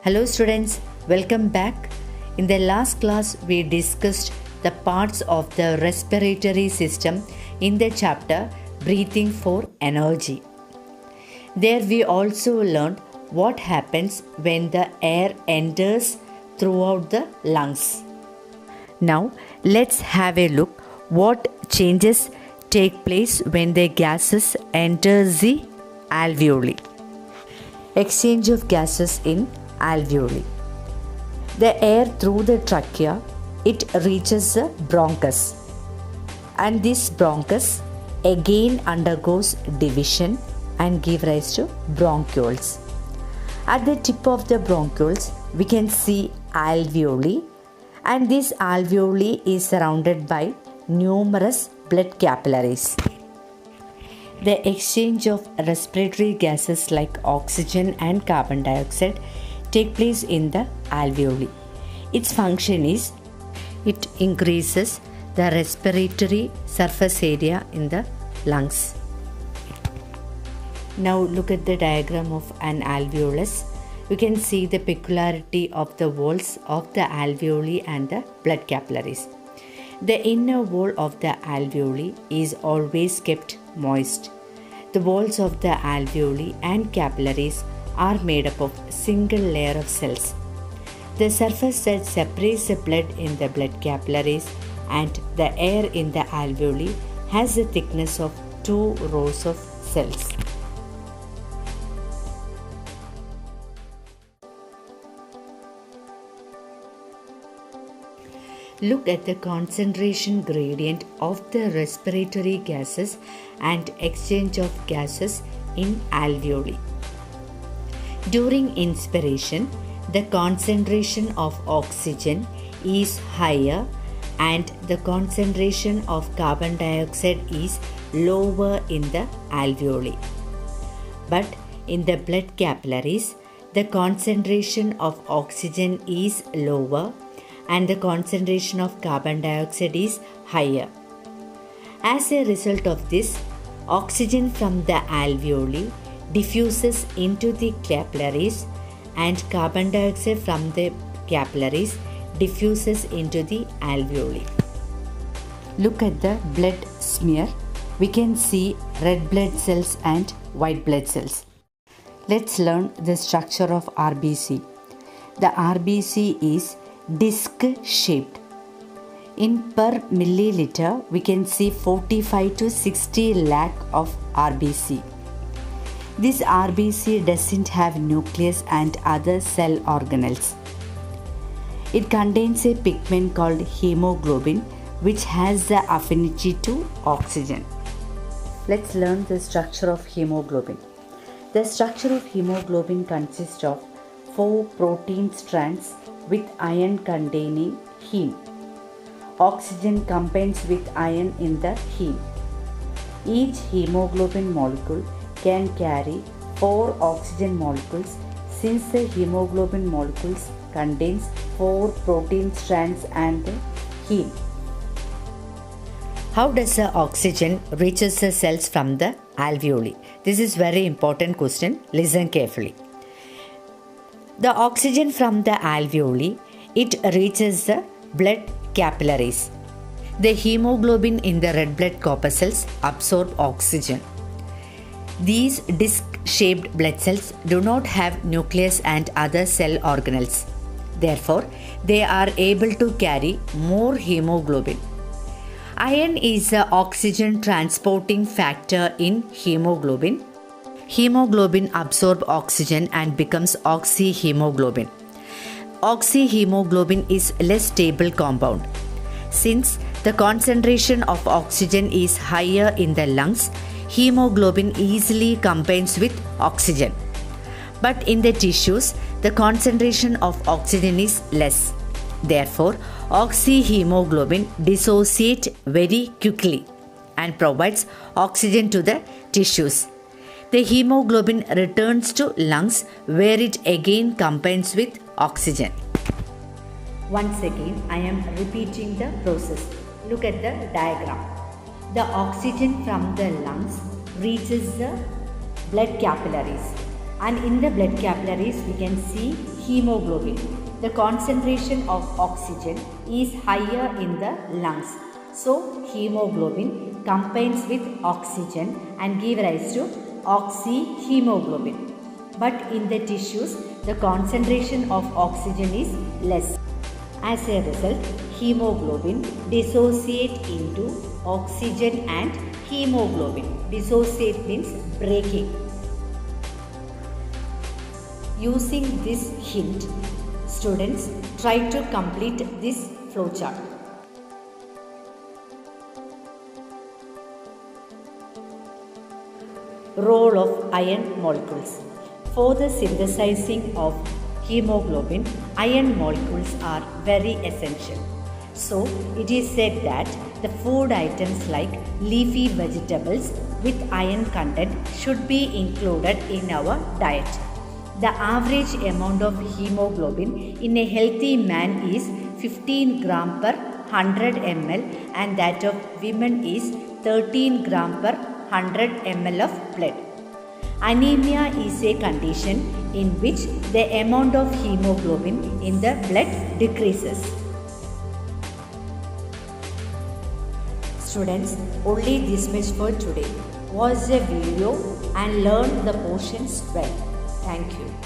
Hello students, welcome back. In the last class, we discussed the parts of the respiratory system in the chapter Breathing for Energy. There we also learned what happens when the air enters throughout the lungs. Now, let's have a look what changes take place when the gases enter the alveoli. Exchange of gases in alveoli. The air through the trachea, it reaches the bronchus, and this bronchus again undergoes division and give rise to bronchioles. At the tip of the bronchioles, we can see alveoli, and this alveoli is surrounded by numerous blood capillaries. The exchange of respiratory gases like oxygen and carbon dioxide take place in the alveoli. Its function is it increases the respiratory surface area in the lungs. Now look at the diagram of an alveolus. You can see the peculiarity of the walls of the alveoli and the blood capillaries. The inner wall of the alveoli is always kept moist. The walls of the alveoli and capillaries are made up of single layer of cells. The surface that separates the blood in the blood capillaries and the air in the alveoli has a thickness of 2 rows of cells. Look at the concentration gradient of the respiratory gases and exchange of gases in alveoli. During inspiration, the concentration of oxygen is higher and the concentration of carbon dioxide is lower in the alveoli. But in the blood capillaries, the concentration of oxygen is lower and the concentration of carbon dioxide is higher. As a result of this, oxygen from the alveoli diffuses into the capillaries and carbon dioxide from the capillaries diffuses into the alveoli. Look at the blood smear. We can see red blood cells and white blood cells. Let's learn the structure of RBC. The RBC is disc shaped. In per milliliter, we can see 45 to 60 lakh of RBC. This RBC doesn't have nucleus and other cell organelles. It contains a pigment called hemoglobin, which has the affinity to oxygen. Let's learn the structure of hemoglobin. The structure of hemoglobin consists of 4 protein strands with iron containing heme. Oxygen combines with iron in the heme. Each hemoglobin molecule can carry 4 oxygen molecules since the hemoglobin molecules contains 4 protein strands and heme. How does the oxygen reaches the cells from the alveoli? This is very important question. Listen carefully. The oxygen from the alveoli, it reaches the blood capillaries. The hemoglobin in the red blood corpuscles absorb oxygen. These disc-shaped blood cells do not have nucleus and other cell organelles. Therefore, they are able to carry more hemoglobin. Iron is the oxygen transporting factor in hemoglobin. Hemoglobin absorbs oxygen and becomes oxyhemoglobin. Oxyhemoglobin is a less stable compound. Since the concentration of oxygen is higher in the lungs, hemoglobin easily combines with oxygen. But in the tissues, the concentration of oxygen is less. Therefore, oxyhemoglobin dissociates very quickly and provides oxygen to the tissues. The hemoglobin returns to lungs where it again combines with oxygen. Once again, I am repeating the process. Look at the diagram. The oxygen from the lungs reaches the blood capillaries And in the blood capillaries we can see hemoglobin. The concentration of oxygen is higher in the lungs. So hemoglobin combines with oxygen and give rise to oxyhemoglobin. But in the tissues the concentration of oxygen is less. As a result, hemoglobin dissociate into oxygen and hemoglobin. Dissociate means breaking. Using this hint, students try to complete this flowchart. Role of iron molecules. For the synthesizing of hemoglobin, iron molecules are very essential. So, it is said that the food items like leafy vegetables with iron content should be included in our diet. The average amount of hemoglobin in a healthy man is 15 gram per 100 ml and that of women is 13 gram per 100 ml of blood. Anemia is a condition in which the amount of hemoglobin in the blood decreases. Students, only this much for today. Watch the video and learn the portions well. Thank you.